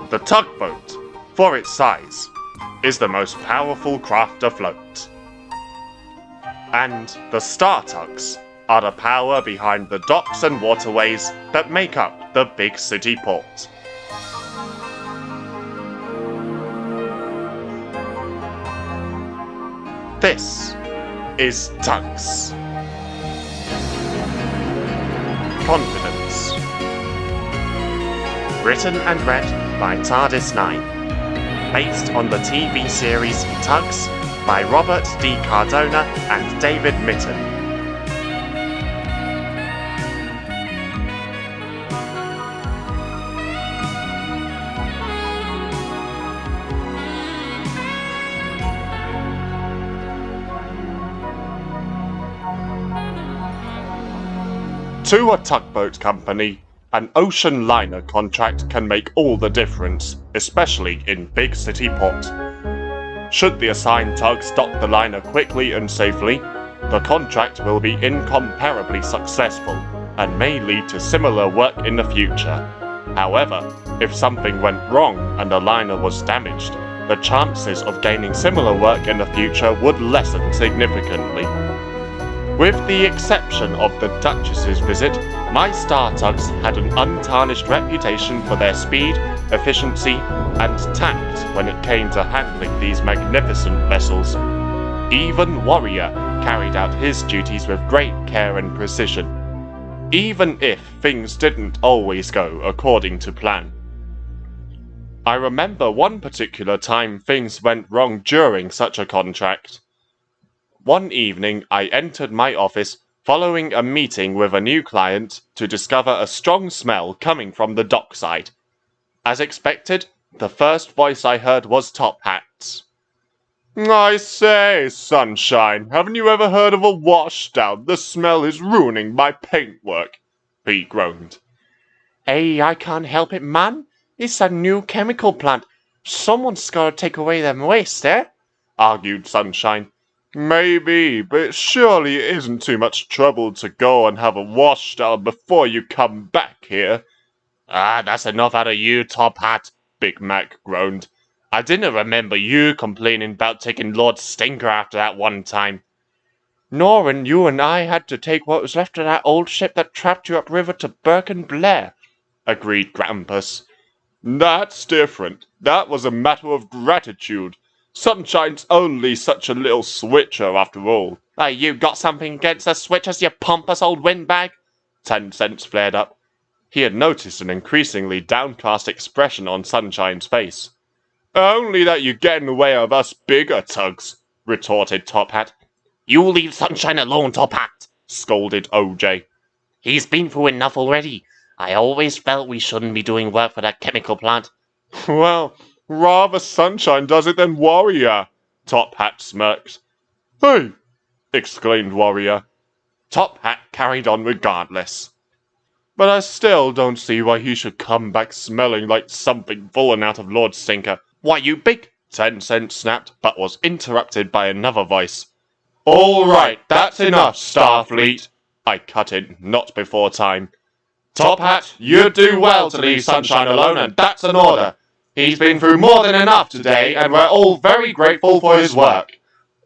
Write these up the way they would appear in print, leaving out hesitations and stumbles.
The tugboat, for its size, is the most powerful craft afloat. And the Star Tugs are the power behind the docks and waterways that make up the big city port. This is Tugs. Confidence. Written and read by TARDIS9. Based on the TV series Tugs by Robert D. Cardona and David Mitton. To a tugboat company, an ocean liner contract can make all the difference, especially in big city port. Should the assigned tugs dock the liner quickly and safely, the contract will be incomparably successful and may lead to similar work in the future. However, if something went wrong and the liner was damaged, the chances of gaining similar work in the future would lessen significantly. With the exception of the Duchess's visit, my Star Tugs had an untarnished reputation for their speed, efficiency, and tact when it came to handling these magnificent vessels. Even Warrior carried out his duties with great care and precision, even if things didn't always go according to plan. I remember one particular time things went wrong during such a contract. One evening I entered my office following a meeting with a new client to discover a strong smell coming from the dockside. As expected, the first voice I heard was Top Hat's. "I say, Sunshine, haven't you ever heard of a washdown? The smell is ruining my paintwork," he groaned. "Hey, I can't help it, man. It's a new chemical plant. Someone's gotta take away them waste, argued Sunshine. "Maybe, but surely it isn't too much trouble to go and have a washdown before you come back here." That's enough out of you, Top Hat," Big Mac groaned. "I didn't remember you complaining about taking Lord Stinker after that one time." "Norrin, you and I had to take what was left of that old ship that trapped you upriver to Burke and Blair," agreed Grampus. "That's different. That was a matter of gratitude. Sunshine's only such a little switcher after all." "Hey, you got something against the switchers, you pompous old windbag?" 10 Cents flared up. He had noticed an increasingly downcast expression on Sunshine's face. "Only that you get in the way of us bigger tugs," retorted Top Hat. "You leave Sunshine alone, Top Hat," scolded OJ. "He's been through enough already. I always felt we shouldn't be doing work for that chemical plant." "Well, rather Sunshine does it than Warrior," Top Hat smirked. "Hey!" exclaimed Warrior. Top Hat carried on regardless. "But I still don't see why he should come back smelling like something fallen out of Lord Stinker." "Why, you big—" 10 Cents snapped, but was interrupted by another voice. "All right, that's enough, Starfleet," I cut in, not before time. "Top Hat, you'd do well to leave Sunshine alone, and that's an order. He's been through more than enough today, and we're all very grateful for his work.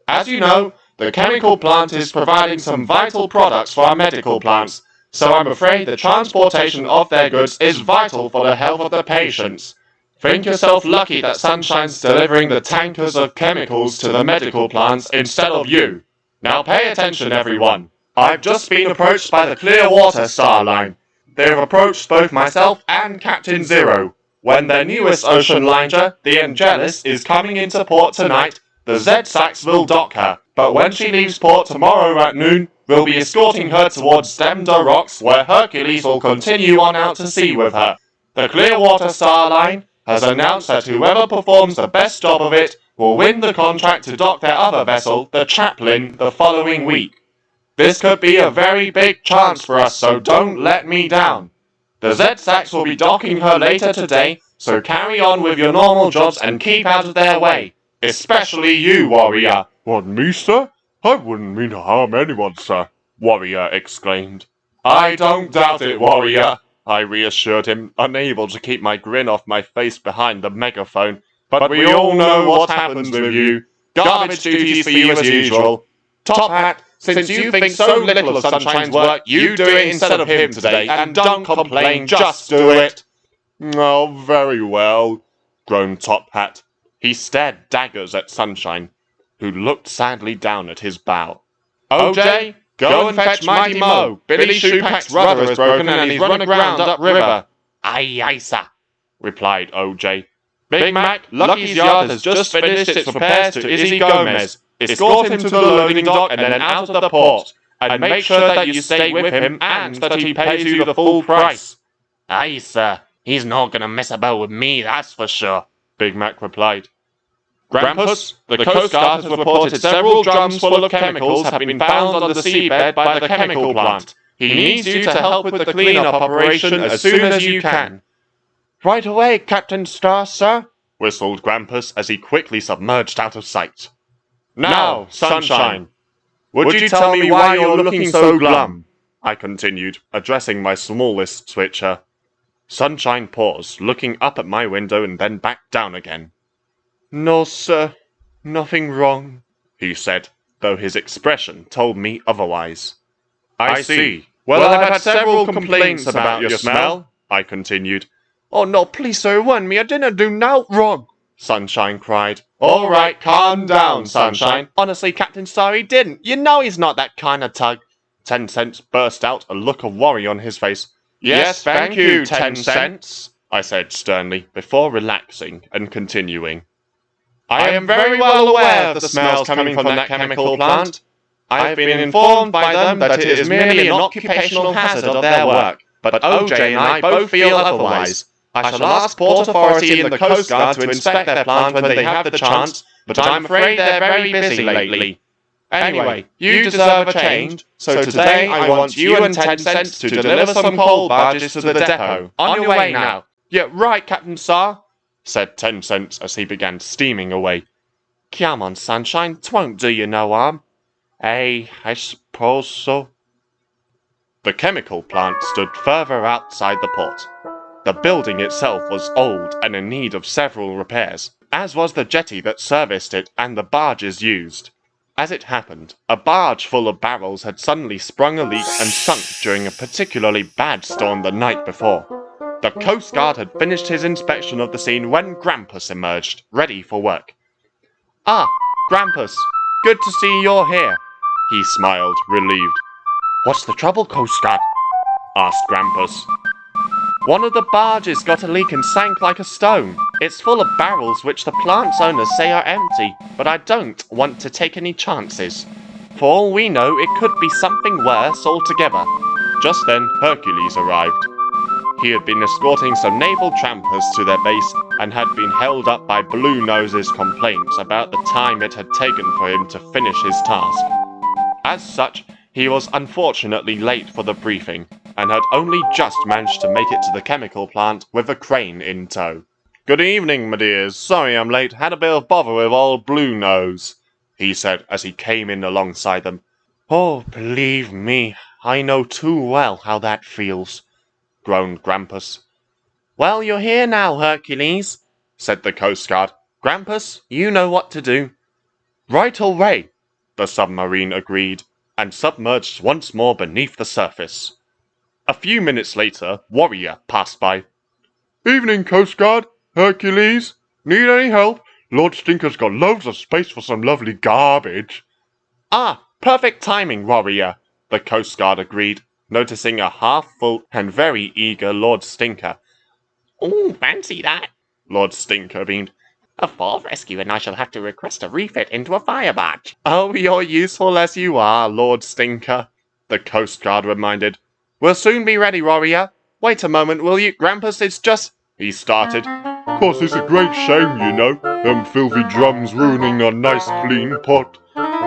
As you know, the chemical plant is providing some vital products for our medical plants, so I'm afraid the transportation of their goods is vital for the health of the patients. Think yourself lucky that Sunshine's delivering the tankers of chemicals to the medical plants instead of you. Now pay attention, everyone. I've just been approached by the Clearwater Star Line. They've approached both myself and Captain Zero. When their newest ocean liner, the Angelis, is coming into port tonight, the Z-Stacks will dock her. But when she leaves port tomorrow at noon, we'll be escorting her towards Demda Rocks, where Hercules will continue on out to sea with her. The Clearwater Star Line has announced that whoever performs the best job of it will win the contract to dock their other vessel, the Chaplin, the following week. This could be a very big chance for us, so don't let me down. The Z-Stacks will be docking her later today, so carry on with your normal jobs and keep out of their way. Especially you, Warrior." "What, me, sir? I wouldn't mean to harm anyone, sir," Warrior exclaimed. "I don't doubt it, Warrior," I reassured him, unable to keep my grin off my face behind the megaphone. But we all know what happens with you. Garbage duties for you as usual. Top Hat, since you think so little of Sunshine's work, you do it instead of him today, and don't complain, just do it. Oh, very well, groaned Top Hat. He stared daggers at Sunshine, who looked sadly down at his bow. OJ, go and fetch Mighty Mo. Billy Shoepack's rudder is broken and he's run aground upriver. Aye, sir, replied OJ. Big Mac, Lucky's yacht has just finished its repairs to Izzy Gomez. Escort him to the loading dock and then out of the port. And make sure that you stay with him and that he pays you the full price. Aye, sir. He's not gonna mess about with me, that's for sure, Big Mac replied. Grampus, the Coast Guard has reported several drums full of chemicals have been found on the seabed by the chemical plant. He needs you to help with the cleanup operation as soon as you can. Right away, Captain Star, sir, whistled Grampus as he quickly submerged out of sight. Now, Sunshine, would you tell me why you're looking so glum? I continued, addressing my smallest switcher. Sunshine paused, looking up at my window and then back down again. No, sir, nothing wrong, he said, though his expression told me otherwise. I see. Well, I've had several complaints about your smell, I continued. Oh, no, please, sir, warn me, I didn't do naught wrong, Sunshine cried. All right, calm down, Sunshine. Honestly, Captain Star, he didn't. You know he's not that kind of tug. 10 Cents burst out, a look of worry on his face. Yes, thank you, 10 Cents, I said sternly, before relaxing and continuing. I am very well aware of the smells coming from that chemical plant. I have been informed by them that it is merely an occupational hazard of their work, but OJ and I both feel otherwise. I shall ask Port Authority and the Coast Guard to inspect their plant when they have the chance, but I'm afraid they're very busy lately. Anyway, you deserve a change, so today I want you and 10 Cents to deliver some coal barges to the depot. On your way now. Yeah, right, Captain Star, said 10 Cents as he began steaming away. Come on, Sunshine, 'twon't do you no harm. I suppose so. The chemical plant stood further outside the port. The building itself was old and in need of several repairs, as was the jetty that serviced it and the barges used. As it happened, a barge full of barrels had suddenly sprung a leak and sunk during a particularly bad storm the night before. The Coast Guard had finished his inspection of the scene when Grampus emerged, ready for work. Ah, Grampus, good to see you're here, he smiled, relieved. What's the trouble, Coast Guard? Asked Grampus. One of the barges got a leak and sank like a stone. It's full of barrels which the plant's owners say are empty, but I don't want to take any chances. For all we know, it could be something worse altogether. Just then, Hercules arrived. He had been escorting some naval trampers to their base and had been held up by Blue Nose's complaints about the time it had taken for him to finish his task. As such, he was unfortunately late for the briefing, and had only just managed to make it to the chemical plant with a crane in tow. Good evening, my dears. Sorry I'm late. Had a bit of bother with old Blue Nose, he said as he came in alongside them. Oh, believe me, I know too well how that feels, groaned Grampus. Well, you're here now, Hercules, said the Coast Guard. Grampus, you know what to do. Right away, the submarine agreed, and submerged once more beneath the surface. A few minutes later, Warrior passed by. Evening, Coast Guard. Hercules. Need any help? Lord Stinker's got loads of space for some lovely garbage. Ah, perfect timing, Warrior, the Coast Guard agreed, noticing a half-full and very eager Lord Stinker. Ooh, fancy that. Lord Stinker beamed. A fall rescue and I shall have to request a refit into a fire barge. Oh, you're useful as you are, Lord Stinker, the Coast Guard reminded. We'll soon be ready, Warrior. Wait a moment, will you? Grampus, it's just... He started. Of course, it's a great shame, you know. Them filthy drums ruining a nice clean pot.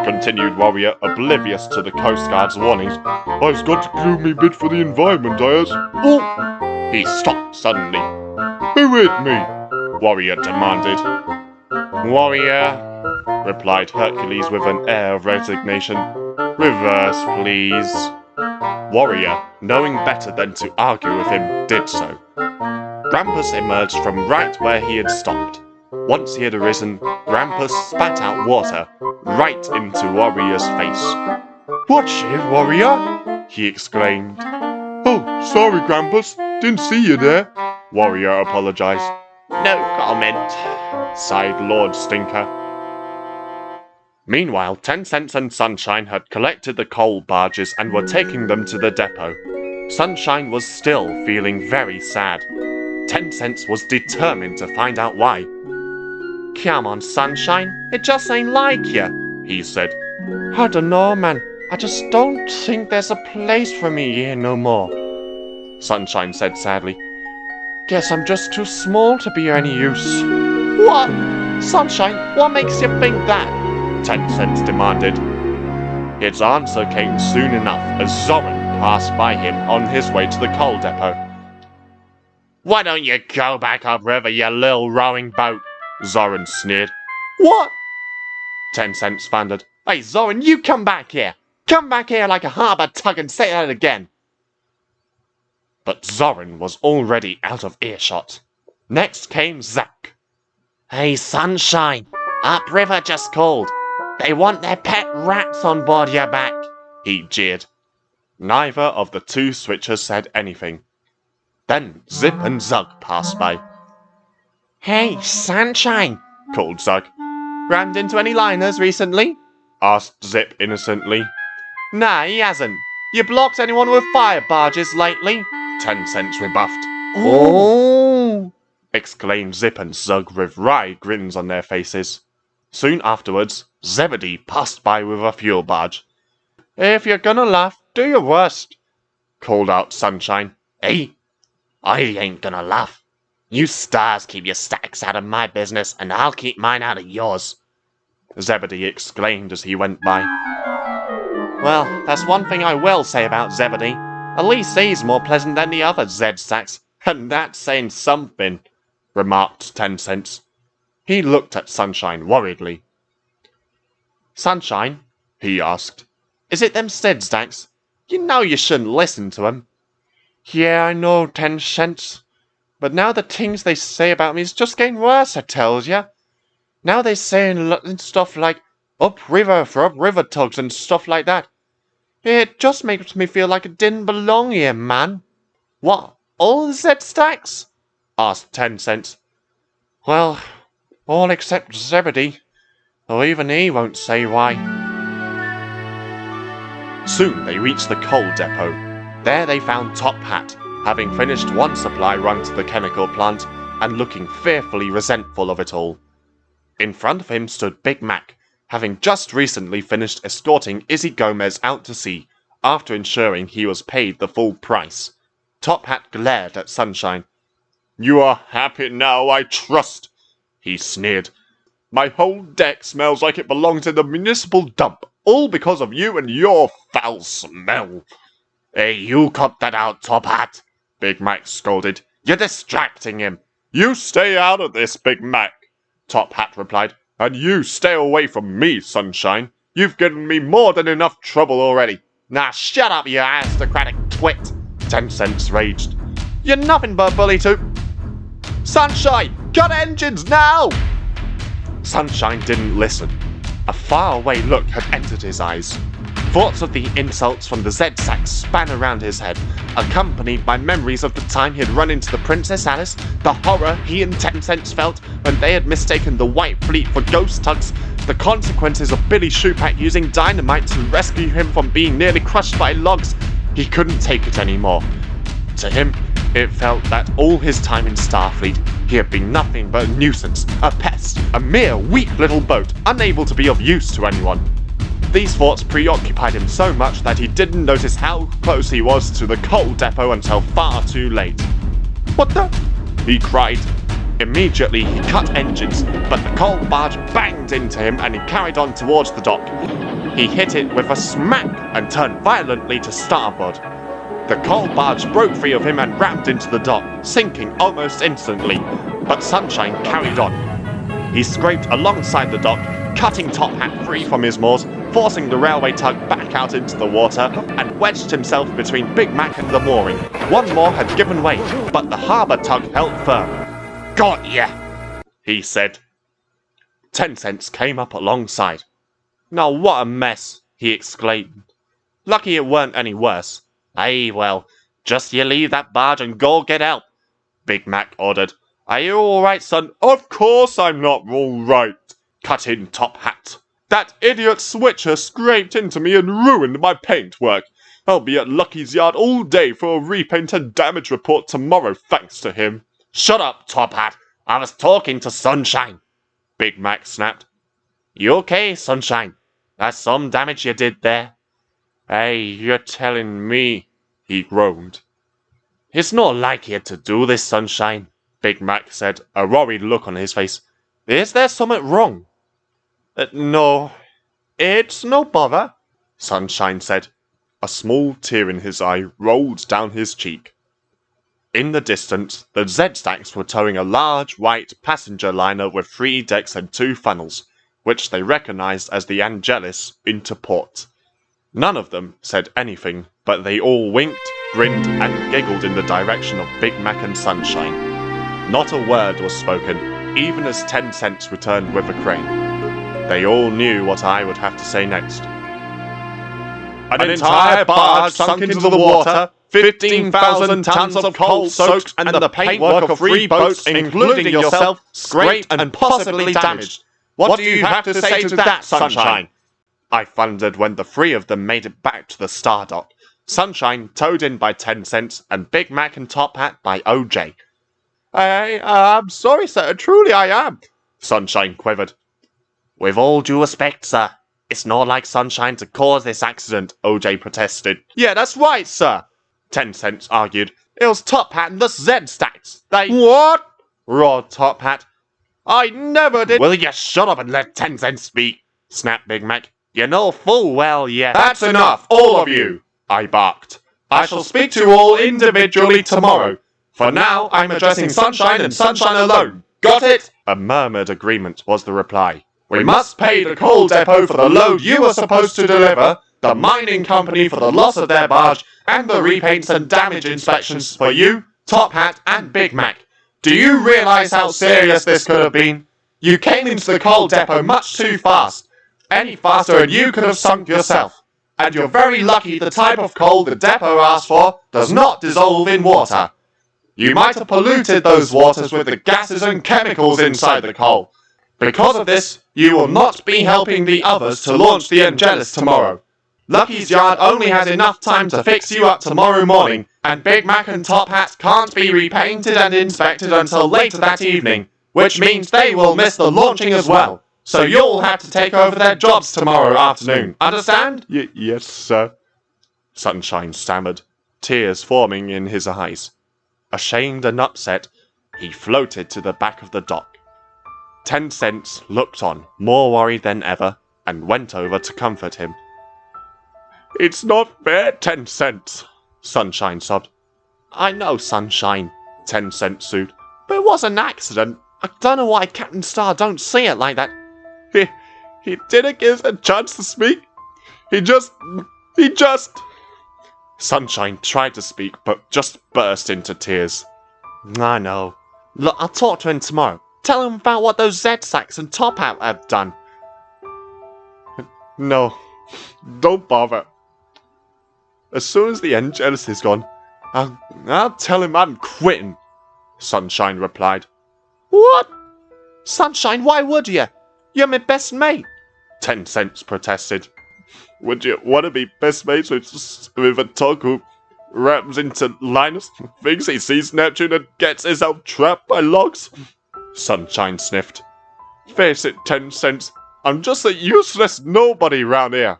Continued Warrior, oblivious to the Coast Guard's warnings. I's got to do me bit for the environment, I has. Oh! He stopped suddenly. Who hit me? Warrior demanded. Warrior, replied Hercules with an air of resignation. Reverse, please. Warrior, knowing better than to argue with him, did so. Grampus emerged from right where he had stopped. Once he had arisen, Grampus spat out water right into Warrior's face. Watch it, Warrior! He exclaimed. Oh, sorry, Grampus. Didn't see you there. Warrior apologized. No comment, Sighed Lord Stinker. Meanwhile, 10 Cents and Sunshine had collected the coal barges and were taking them to the depot. Sunshine was still feeling very sad. 10 Cents was determined to find out why. Come on, Sunshine, it just ain't like you, he said. I dunno, man. I just don't think there's a place for me here no more. Sunshine said sadly. Guess I'm just too small to be any use. What? Sunshine, what makes you think that? 10 Cents demanded. Its answer came soon enough as Zorran passed by him on his way to the coal depot. Why don't you go back upriver, you little rowing boat? Zorran sneered. What? 10 Cents thundered. Hey, Zorran, you come back here! Come back here like a harbour tug and say that again! But Zorran was already out of earshot. Next came Zack. Hey, Sunshine, upriver just called. They want their pet rats on board your back, he jeered. Neither of the two switchers said anything. Then Zip and Zug passed by. Hey, Sunshine, called Zug. Rammed into any liners recently? Asked Zip innocently. Nah, he hasn't. You blocked anyone with fire barges lately? 10 Cents rebuffed. Oh! Exclaimed Zip and Zug with wry grins on their faces. Soon afterwards, Zebedee passed by with a fuel barge. If you're gonna laugh, do your worst, called out Sunshine. Hey, I ain't gonna laugh. You stars keep your stacks out of my business, and I'll keep mine out of yours, Zebedee exclaimed as he went by. Well, that's one thing I will say about Zebedee. At least he's more pleasant than the other Z-Stacks, and that's saying something, remarked 10 Cents. He looked at Sunshine worriedly. Sunshine, he asked, is it them Z-Stacks? You know you shouldn't listen to 'em. Yeah, I know, 10 Cents. But now the things they say about me is just getting worse, I tells ya. Now they saying stuff like upriver for upriver tugs and stuff like that. It just makes me feel like it didn't belong here, man. What, all the Z-Stacks? Asked 10 Cents. Well, all except Zebedee, though even he won't say why. Soon they reached the coal depot. There they found Top Hat, having finished one supply run to the chemical plant and looking fearfully resentful of it all. In front of him stood Big Mac, having just recently finished escorting Izzy Gomez out to sea after ensuring he was paid the full price. Top Hat glared at Sunshine. You are happy now, I trust, he sneered. My whole deck smells like it belongs in the municipal dump, all because of you and your foul smell. Hey, you cut that out, Top Hat, Big Mac scolded. You're distracting him. You stay out of this, Big Mac, Top Hat replied. And you stay away from me, Sunshine. You've given me more than enough trouble already. Nah, shut up, you aristocratic twit, 10 Cents raged. You're nothing but a bully too. Sunshine, cut engines now! Sunshine didn't listen. A faraway look had entered his eyes. Thoughts of the insults from the Z-Stacks span around his head, accompanied by memories of the time he had run into the Princess Alice, the horror he and 10 Cents felt when they had mistaken the White Fleet for ghost tugs, the consequences of Billy Shoepat using dynamite to rescue him from being nearly crushed by logs. He couldn't take it anymore. To him, it felt that all his time in Starfleet, he had been nothing but a nuisance, a pest, a mere weak little boat, unable to be of use to anyone. These thoughts preoccupied him so much that he didn't notice how close he was to the coal depot until far too late. What the? He cried. Immediately he cut engines, but the coal barge banged into him and he carried on towards the dock. He hit it with a smack and turned violently to starboard. The coal barge broke free of him and rammed into the dock, sinking almost instantly, but Sunshine carried on. He scraped alongside the dock, cutting Top Hat free from his moors, forcing the railway tug back out into the water, and wedged himself between Big Mac and the mooring. One more had given way, but the harbour tug held firm. Got ya! He said. 10 Cents came up alongside. Now what a mess, he exclaimed. Lucky it weren't any worse. Hey, well, just you leave that barge and go get help, Big Mac ordered. Are you alright, son? Of course I'm not all right. Cut in Top Hat. That idiot switcher scraped into me and ruined my paintwork. I'll be at Lucky's yard all day for a repaint and damage report tomorrow, thanks to him. Shut up, Top Hat. I was talking to Sunshine, Big Mac snapped. You okay, Sunshine? That's some damage you did there. Hey, you're telling me, he groaned. It's not like you to do this, Sunshine, Big Mac said, a worried look on his face. Is there something wrong? No, it's no bother, Sunshine said. A small tear in his eye rolled down his cheek. In the distance, the Z-Stacks were towing a large white passenger liner with 3 decks and 2 funnels, which they recognized as the Angelis, into port. None of them said anything, but they all winked, grinned, and giggled in the direction of Big Mac and Sunshine. Not a word was spoken, even as 10 Cents returned with a crane. They all knew what I would have to say next. An entire barge sunk into the water, 15,000 tons of coal soaked, and the paintwork of 3 boats, including yourself, scraped and possibly damaged. What do you have to say to that, Sunshine? I thundered when the 3 of them made it back to the Star Dock. Sunshine towed in by 10 Cents, and Big Mac and Top Hat by OJ. I'm sorry, sir. Truly I am. Sunshine quivered. With all due respect, sir, it's not like Sunshine to cause this accident, OJ protested. Yeah, that's right, sir, 10 Cents argued. It was Top Hat and the Z-Stacks. They— What? roared Top Hat. I never did— Will you shut up and let 10 Cents speak? Snapped Big Mac. You know full well, yeah. That's enough, all of you, I barked. I shall speak to you all individually tomorrow. For now, I'm addressing Sunshine and Sunshine alone. Got it? A murmured agreement was the reply. We must pay the coal depot for the load you were supposed to deliver, the mining company for the loss of their barge, and the repaints and damage inspections for you, Top Hat, and Big Mac. Do you realize how serious this could have been? You came into the coal depot much too fast. Any faster and you could have sunk yourself. And you're very lucky the type of coal the depot asked for does not dissolve in water. You might have polluted those waters with the gases and chemicals inside the coal. Because of this, you will not be helping the others to launch the Angelis tomorrow. Lucky's yard only has enough time to fix you up tomorrow morning, and Big Mac and Top Hat can't be repainted and inspected until later that evening, which means they will miss the launching as well. So you'll have to take over their jobs tomorrow afternoon. Understand? Yes, sir, Sunshine stammered, tears forming in his eyes. Ashamed and upset, he floated to the back of the dock. 10 Cents looked on, more worried than ever, and went over to comfort him. It's not fair, 10 Cents, Sunshine sobbed. I know, Sunshine, 10 Cents soothed, but it was an accident. I don't know why Captain Star don't see it like that. He didn't give us a chance to speak. He just... Sunshine tried to speak, but just burst into tears. I know. Look, I'll talk to him tomorrow. Tell him about what those Z-Stacks and Top Hat have done. No, don't bother. As soon as the Angelis is gone, I'll tell him I'm quitting, Sunshine replied. What? Sunshine, why would you? You're my best mate, 10 Cents protested. Would you want to be best mates with a tug who rams into Linus, thinks he sees Neptune and gets himself trapped by logs? Sunshine sniffed. Face it, 10 Cents, I'm just a useless nobody round here.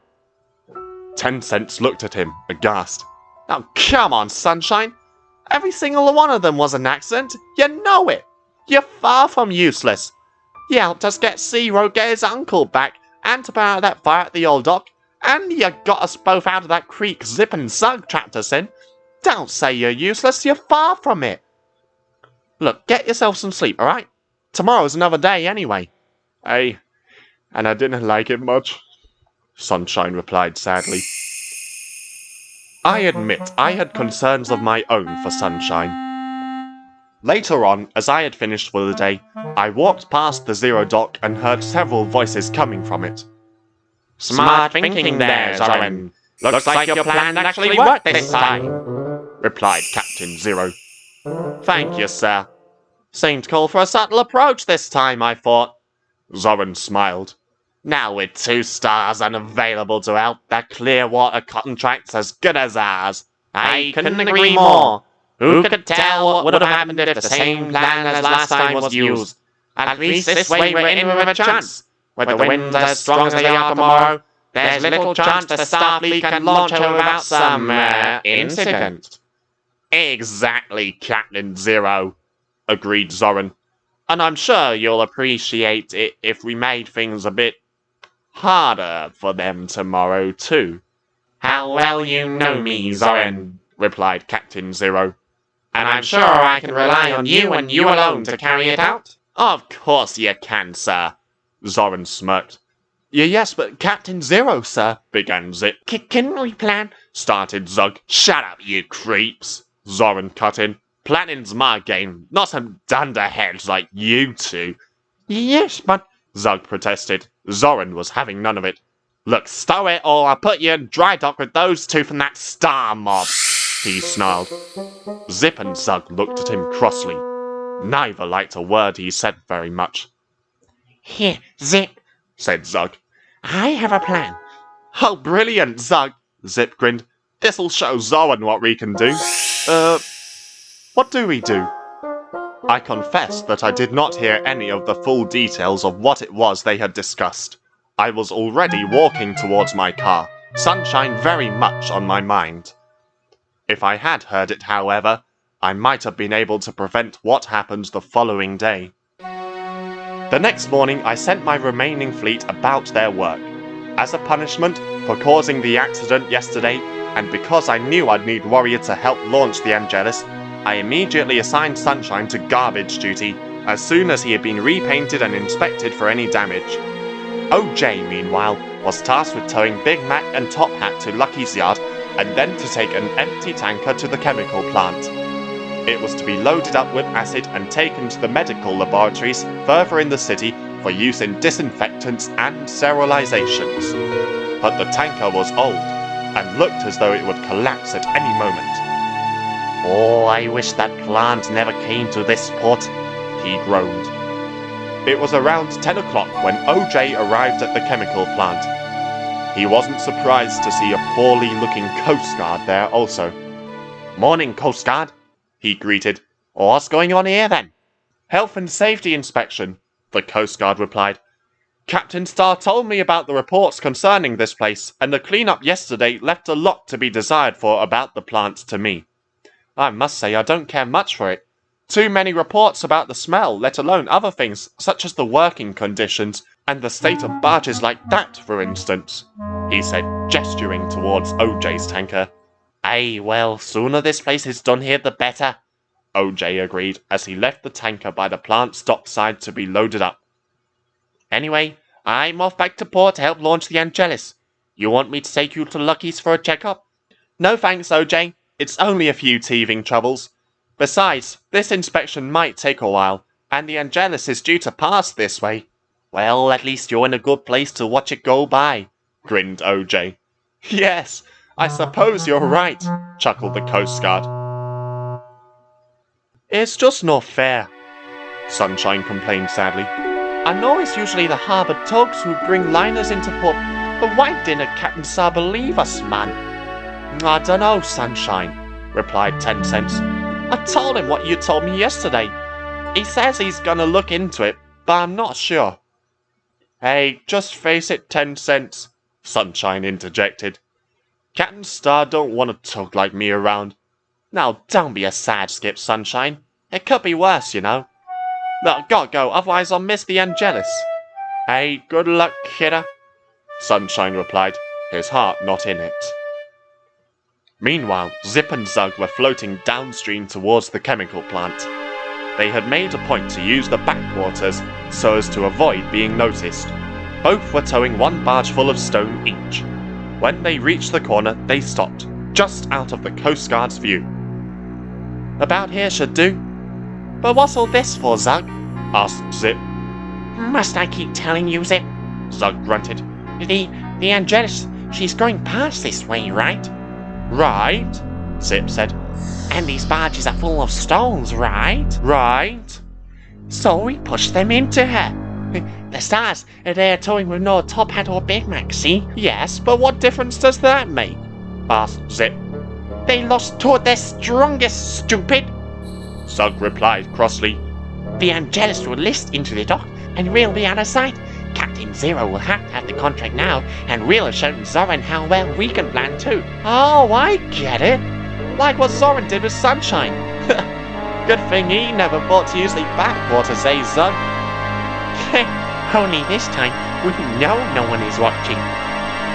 10 Cents looked at him, aghast. Now come on, Sunshine. Every single one of them was an accident. You know it. You're far from useless. You helped us get Zero get his uncle back, and to put out that fire at the old dock, and you got us both out of that creek Zip and Zug trapped us in. Don't say you're useless, you're far from it. Look, get yourself some sleep, alright? Tomorrow's another day anyway. Hey, and I didn't like it much. Sunshine replied sadly. I admit I had concerns of my own for Sunshine. Later on, as I had finished for the day, I walked past the Zero Dock and heard several voices coming from it. Smart thinking there, Zorran. Looks like your plan actually worked this time, replied Captain Zero. Thank you, sir. Seemed to call for a subtle approach this time, I thought. Zorran smiled. Now with 2 stars unavailable to help, the Clearwater contract's as good as ours. I couldn't agree more. Who could tell what would have happened if the same plan as last time was used? At least this way we're in with a chance. With the winds as strong as they are tomorrow, there's little chance the Starfleet can launch her without some, incident. Exactly, Captain Zero, agreed Zorran. And I'm sure you'll appreciate it if we made things a bit harder for them tomorrow, too. How well you know me, Zorran, replied Captain Zero. And I'm sure I can rely on you and you alone to carry it out. Of course you can, sir, Zorran smirked. Yes, but Captain Zero, sir, began Zip. Can we plan? Started Zug. Shut up, you creeps, Zorran cut in. Planning's my game, not some dunderheads like you two. Yes, but... Zug protested. Zorran was having none of it. Look, stow it or I'll put you in dry dock with those 2 from that star mob, he snarled. Zip and Zug looked at him crossly. Neither liked a word he said very much. Here, Zip, said Zug. I have a plan. Oh, brilliant, Zug, Zip grinned. This'll show Zorran what we can do. What do we do? I confess that I did not hear any of the full details of what it was they had discussed. I was already walking towards my car, Sunshine very much on my mind. If I had heard it, however, I might have been able to prevent what happened the following day. The next morning I sent my remaining fleet about their work. As a punishment for causing the accident yesterday, and because I knew I'd need Warrior to help launch the Angelis, I immediately assigned Sunshine to garbage duty as soon as he had been repainted and inspected for any damage. OJ, meanwhile, was tasked with towing Big Mac and Top Hat to Lucky's yard and then to take an empty tanker to the chemical plant. It was to be loaded up with acid and taken to the medical laboratories further in the city for use in disinfectants and sterilizations. But the tanker was old and looked as though it would collapse at any moment. Oh, I wish that plant never came to this port, he groaned. It was around 10 o'clock when OJ arrived at the chemical plant. He wasn't surprised to see a poorly looking Coast Guard there also. Morning, Coast Guard, he greeted. What's going on here then? Health and safety inspection, the Coast Guard replied. Captain Star told me about the reports concerning this place, and the cleanup yesterday left a lot to be desired for about the plant to me. I must say I don't care much for it. Too many reports about the smell, let alone other things, such as the working conditions, and the state of barges like that, for instance, he said, gesturing towards OJ's tanker. Aye, well, sooner this place is done here the better, OJ agreed as he left the tanker by the plant's dockside to be loaded up. Anyway, I'm off back to port to help launch the Angelis. You want me to take you to Lucky's for a checkup? No thanks, OJ. It's only a few teething troubles. Besides, this inspection might take a while, and the Angelis is due to pass this way. Well, at least you're in a good place to watch it go by, grinned OJ. Yes, I suppose you're right, chuckled the Coast Guard. It's just not fair, Sunshine complained sadly. I know it's usually the harbour tugs who bring liners into port, but why didn't Captain Star believe us, man? I dunno, Sunshine, replied 10 Cents. I told him what you told me yesterday. He says he's gonna look into it, but I'm not sure. Hey, just face it, 10 Cents, Sunshine interjected. Captain Star don't want a tug like me around. Now, don't be a sad skip, Sunshine. It could be worse, you know. Look, gotta go, otherwise I'll miss the Angelis. Hey, good luck, kidder, Sunshine replied, his heart not in it. Meanwhile, Zip and Zug were floating downstream towards the chemical plant. They had made a point to use the backwaters so as to avoid being noticed. Both were towing one barge full of stone each. When they reached the corner, they stopped, just out of the Coast Guard's view. About here should do. But what's all this for, Zug? Asked Zip. Must I keep telling you, Zip? Zug grunted. The Angelis, she's going past this way, right? Right, Zip said. And these barges are full of stones, right? Right. So we push them into her. The stars, they're towing with no top hat or Big Mac, see? Yes, but what difference does that make? Asked Zip. They lost two of their strongest, stupid. Zug replied crossly. The Angelis will list into the dock, and we'll be out of sight. Captain Zero will have to have the contract now, and we'll have shown Zorran how well we can plan too. Oh, I get it. Like what Zorran did with Sunshine. Good thing he never thought to use the backwaters, eh, Zug? Only this time, we know no one is watching.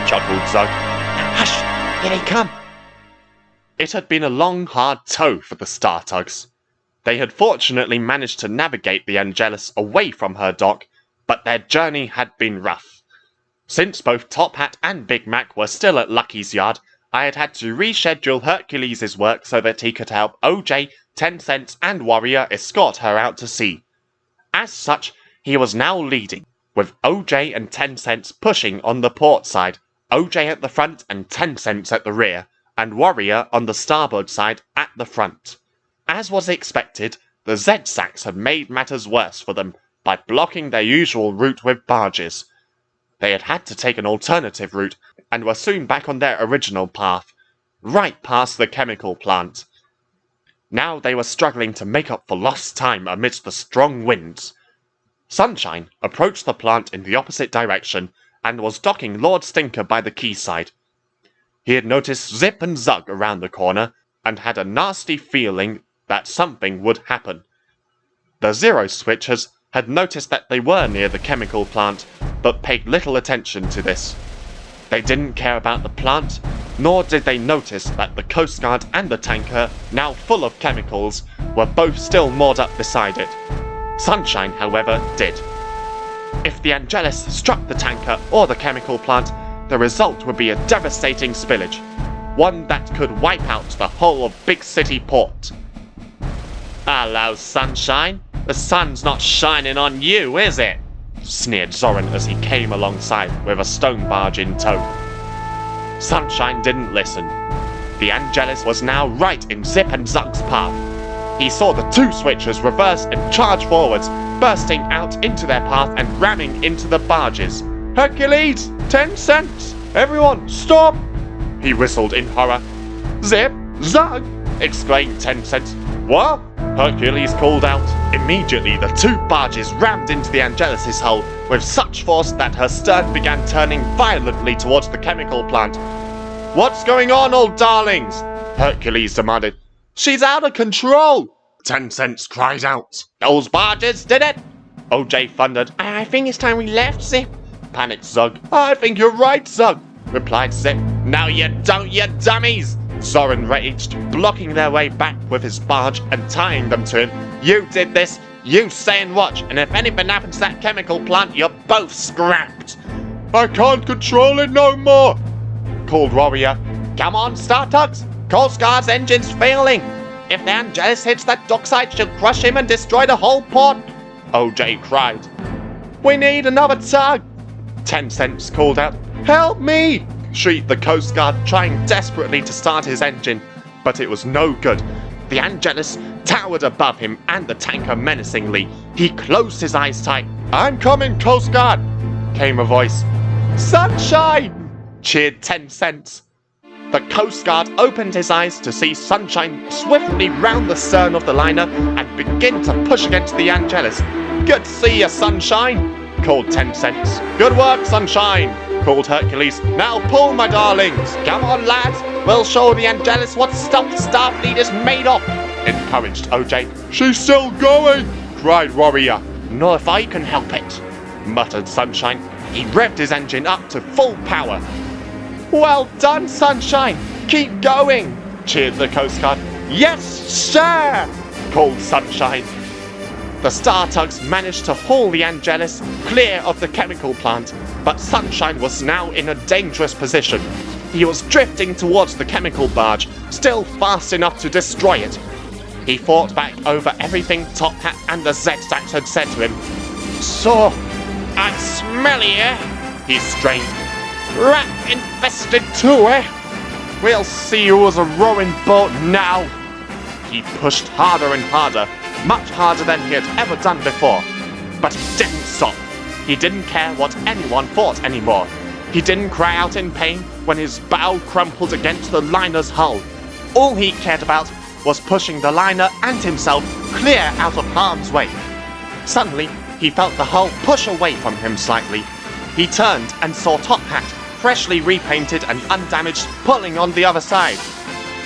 Chuckled Zug. Hush! Here they come! It had been a long, hard tow for the Star Tugs. They had fortunately managed to navigate the Angelis away from her dock, but their journey had been rough. Since both Top Hat and Big Mac were still at Lucky's yard, I had had to reschedule Hercules' work so that he could help OJ, 10 Cents, and Warrior escort her out to sea. As such, he was now leading, with OJ and 10 Cents pushing on the port side, OJ at the front and 10 Cents at the rear, and Warrior on the starboard side at the front. As was expected, the Z-Stacks had made matters worse for them by blocking their usual route with barges. They had had to take an alternative route, and were soon back on their original path, right past the chemical plant. Now they were struggling to make up for lost time amidst the strong winds. Sunshine approached the plant in the opposite direction, and was docking Lord Stinker by the quayside. He had noticed Zip and Zug around the corner, and had a nasty feeling that something would happen. The Zero Switchers had noticed that they were near the chemical plant, but paid little attention to this. They didn't care about the plant, nor did they notice that the Coast Guard and the tanker, now full of chemicals, were both still moored up beside it. Sunshine, however, did. If the Angelis struck the tanker or the chemical plant, the result would be a devastating spillage, one that could wipe out the whole of Big City Port. Hello, Sunshine. The sun's not shining on you, is it? Sneered Zorran as he came alongside with a stone barge in tow. Sunshine didn't listen. The Angelis was now right in Zip and Zug's path. He saw the two switchers reverse and charge forwards, bursting out into their path and ramming into the barges. Hercules! 10 Cents! Everyone, stop! He whistled in horror. Zip! Zug! Exclaimed 10 Cents. What? Hercules called out. Immediately, the two barges rammed into the Angelis' hull with such force that her stern began turning violently towards the chemical plant. What's going on, old darlings? Hercules demanded. She's out of control! 10 Cents cried out. Those barges did it! OJ thundered. I think it's time we left, Zip. Panicked Zug. I think you're right, Zug, replied Zip. No, you don't, you dummies! Zorran raged, blocking their way back with his barge and tying them to him. You did this, you stay and watch, and if anything happens to that chemical plant, you're both scrapped. I can't control it no more, called Warrior. Come on, Star Tugs! Coast Guard's engine's failing. If the Angelis hits that dockside, she'll crush him and destroy the whole port. OJ cried. We need another tug. 10 Cents called out. Help me! Shrieked the Coast Guard, trying desperately to start his engine, but it was no good. The Angelis towered above him and the tanker menacingly. He closed his eyes tight. I'm coming, Coast Guard! Came a voice. Sunshine! Cheered 10 Cents. The Coast Guard opened his eyes to see Sunshine swiftly round the stern of the liner and begin to push against the Angelis. Good to see you, Sunshine! Called 10 Cents. Good work, Sunshine! Called Hercules. Now pull, my darlings! Come on, lads! We'll show the Angelis what stuff Starfleet is made of! Encouraged OJ. She's still going, cried Warrior. Not if I can help it, muttered Sunshine. He revved his engine up to full power. Well done, Sunshine! Keep going! Cheered the Coast Guard. Yes, sir! Called Sunshine. The Star Tugs managed to haul the Angelis clear of the chemical plant, but Sunshine was now in a dangerous position. He was drifting towards the chemical barge, still fast enough to destroy it. He fought back over everything Top Hat and the Z-Stacks had said to him. So, I smell you, He strained. rat infested too, eh? We'll see you as a rowing boat now. He pushed harder and harder, much harder than he had ever done before. But he didn't stop. He didn't care what anyone thought anymore. He didn't cry out in pain when his bow crumpled against the liner's hull. All he cared about was pushing the liner and himself clear out of harm's way. Suddenly, he felt the hull push away from him slightly. He turned and saw Top Hat, freshly repainted and undamaged, pulling on the other side.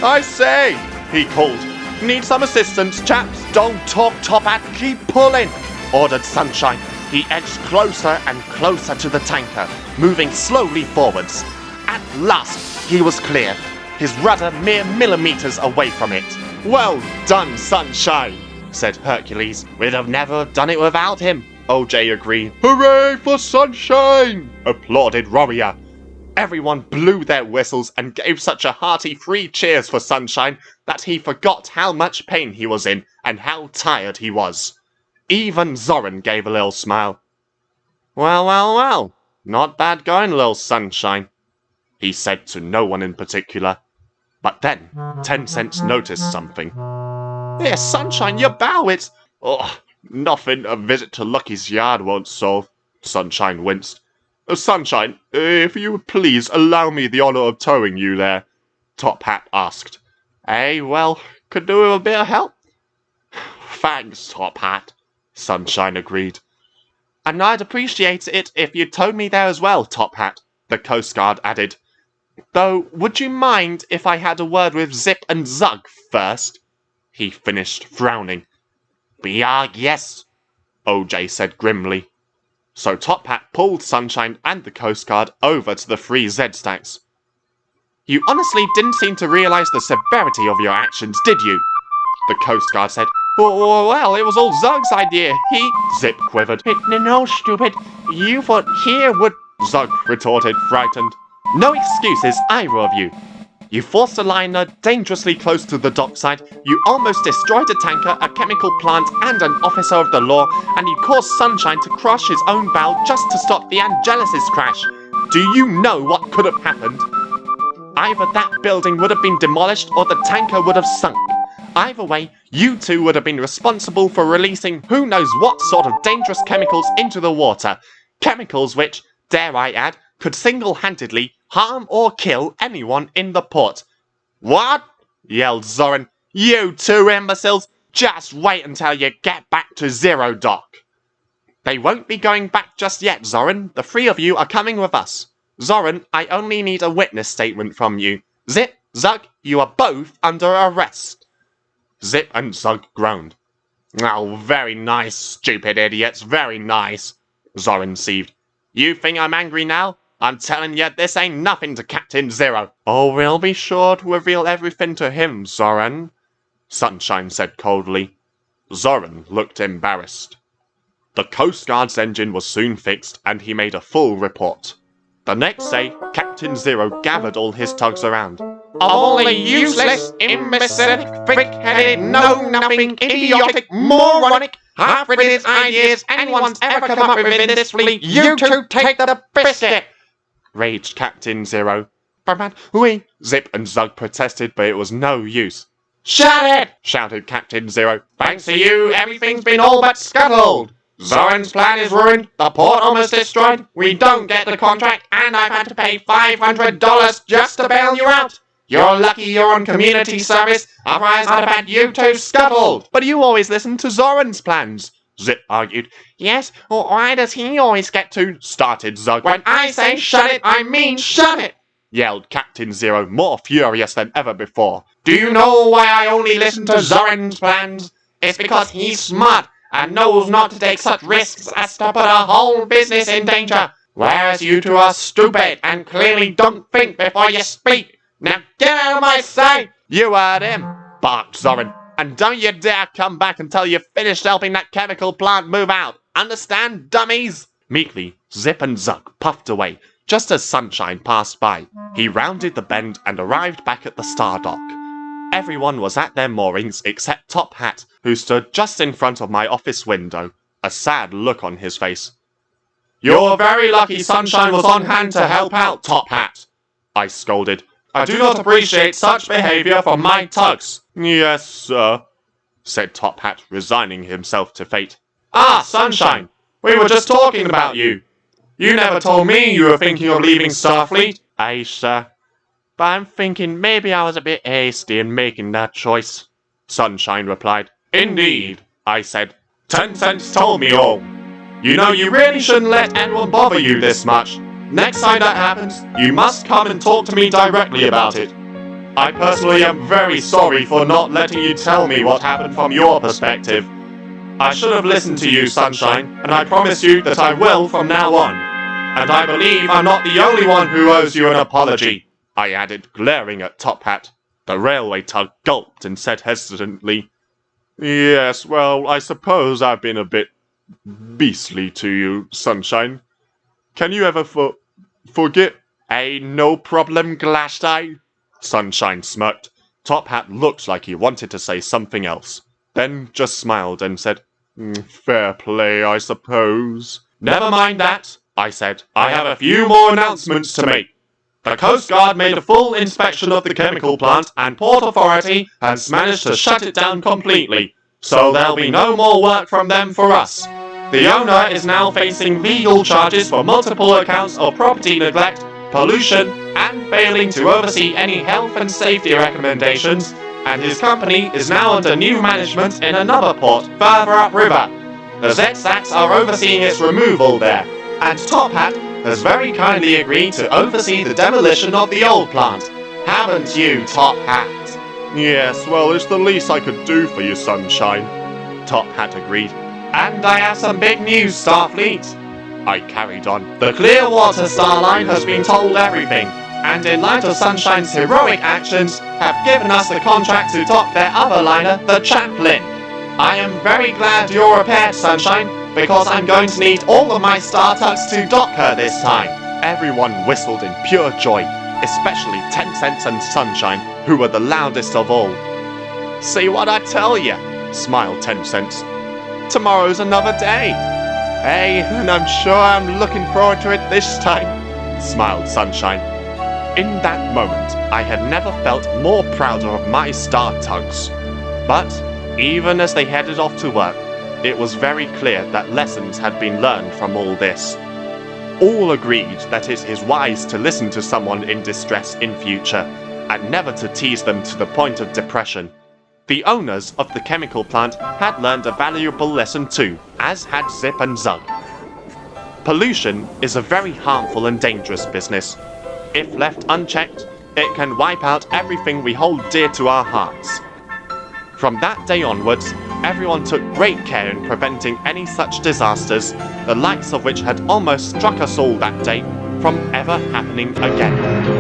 "I say," he called. "Need some assistance, chaps? Don't talk, Top Hat, keep pulling," ordered Sunshine. He edged closer and closer to the tanker, moving slowly forwards. At last, he was clear, his rudder mere millimeters away from it. "Well done, Sunshine," said Hercules. "We'd have never done it without him," OJ agreed. "Hooray for Sunshine!" applauded Warrior. Everyone blew their whistles and gave such a hearty 3 cheers for Sunshine that he forgot how much pain he was in and how tired he was. Even Zorran gave a little smile. Well, not bad going, little Sunshine," he said to no one in particular. But then, 10 Cents noticed something. "Here, Sunshine, your bow, it's..." "Oh, nothing a visit to Lucky's yard won't solve," Sunshine winced. "Sunshine, if you would please allow me the honor of towing you there," Top Hat asked. Well, could do with a bit of help." "Thanks, Top Hat," Sunshine agreed. "And I'd appreciate it if you towed me there as well, Top Hat," the Coast Guard added. "Though, would you mind if I had a word with Zip and Zug first?" he finished, frowning. "Yes," OJ said grimly. So Top Hat pulled Sunshine and the Coast Guard over to the 3 Z-Stacks. "You honestly didn't seem to realize the severity of your actions, did you?" the Coast Guard said. Well, it was all Zug's idea. Zip quivered. "No, stupid. You thought here would..." Zug retorted, frightened. "No excuses, either of you. You forced a liner dangerously close to the dockside, you almost destroyed a tanker, a chemical plant, and an officer of the law, and you caused Sunshine to crush his own bow just to stop the Angelis' crash. Do you know what could have happened? Either that building would have been demolished or the tanker would have sunk. Either way, you two would have been responsible for releasing who knows what sort of dangerous chemicals into the water. Chemicals which, dare I add, could single-handedly harm or kill anyone in the port." "What?" yelled Zorran. "You two imbeciles! Just wait until you get back to Zero Dock." "They won't be going back just yet, Zorran. The 3 of you are coming with us. Zorran, I only need a witness statement from you. Zip, Zug, you are both under arrest." Zip and Zug groaned. "Oh, very nice, stupid idiots, very nice," Zorran seethed. "You think I'm angry now? I'm telling you, this ain't nothing to Captain Zero." "Oh, we'll be sure to reveal everything to him, Zorran," Sunshine said coldly. Zorran looked embarrassed. The Coast Guard's engine was soon fixed, and he made a full report. The next day, Captain Zero gathered all his tugs around. Of all the useless, imbecilic, frick-headed, know-nothing, idiotic, moronic, half-witted ideas anyone's ever come up with in this fleet, you two take the biscuit!" raged Captain Zero. "But we..." Zip and Zug protested, but it was no use. "Shut it!" shouted Captain Zero. "Thanks to you, everything's been all but scuttled. Zorran's plan is ruined, the port almost destroyed, we don't get the contract, and I've had to pay $500 just to bail you out. You're lucky you're on community service, otherwise I'd have had you two scuttled." "But you always listen to Zorran's plans," Zip argued. "Yes, or why does he always get to..." started Zug. "When I say shut it, I mean shut it!" yelled Captain Zero, more furious than ever before. "Do you know why I only listen to Zorran's plans? It's because he's smart and knows not to take such risks as to put a whole business in danger, whereas you two are stupid and clearly don't think before you speak. Now get out of my sight!" "You heard him," barked Zorran. And don't you dare come back until you've finished helping that chemical plant move out. Understand, dummies? Meekly, Zip and Zug puffed away, just as Sunshine passed by. He rounded the bend and arrived back at the Star Dock. Everyone was at their moorings except Top Hat, who stood just in front of my office window, a sad look on his face. You're very lucky Sunshine was on hand to help out, Top Hat, I scolded. I do not appreciate such behavior from my tugs. Yes, sir, said Top Hat, resigning himself to fate. Ah, Sunshine, we were just talking about you. You never told me you were thinking of leaving Starfleet. Aye, sir. But I'm thinking maybe I was a bit hasty in making that choice, Sunshine replied. Indeed, I said. 10 cents told me all. You know you really shouldn't let anyone bother you this much. Next time that happens, you must come and talk to me directly about it. I personally am very sorry for not letting you tell me what happened from your perspective. I should have listened to you, Sunshine, and I promise you that I will from now on. And I believe I'm not the only one who owes you an apology, I added, glaring at Top Hat. The railway tug gulped and said hesitantly, Yes, well, I suppose I've been a bit beastly to you, Sunshine. Can you ever forget? No problem, Glass Eye. Sunshine smirked. Top Hat looked like he wanted to say something else, then just smiled and said, Fair play, I suppose. Never mind that, I said. I have a few more announcements to make. The Coast Guard made a full inspection of the chemical plant and Port Authority has managed to shut it down completely, so there'll be no more work from them for us. The owner is now facing legal charges for multiple accounts of property neglect, pollution, and failing to oversee any health and safety recommendations, and his company is now under new management in another port further upriver. The Z-Stacks are overseeing its removal there, and Top Hat has very kindly agreed to oversee the demolition of the old plant. Haven't you, Top Hat? Yes, well, it's the least I could do for you, Sunshine, Top Hat agreed. And I have some big news, Starfleet. I carried on. The Clearwater Star Line has been told everything, and in light of Sunshine's heroic actions, have given us the contract to dock their other liner, the Chaplin. I am very glad you're repaired, Sunshine, because I'm going to need all of my Star Tugs to dock her this time. Everyone whistled in pure joy, especially 10 Cents and Sunshine, who were the loudest of all. See what I tell ya, smiled 10 Cents. Tomorrow's another day. Hey, and I'm sure I'm looking forward to it this time, smiled Sunshine. In that moment, I had never felt more prouder of my Star Tugs. But, even as they headed off to work, it was very clear that lessons had been learned from all this. All agreed that it is wise to listen to someone in distress in future, and never to tease them to the point of depression. The owners of the chemical plant had learned a valuable lesson too, as had Zip and Zug. Pollution is a very harmful and dangerous business. If left unchecked, it can wipe out everything we hold dear to our hearts. From that day onwards, everyone took great care in preventing any such disasters, the likes of which had almost struck us all that day, from ever happening again.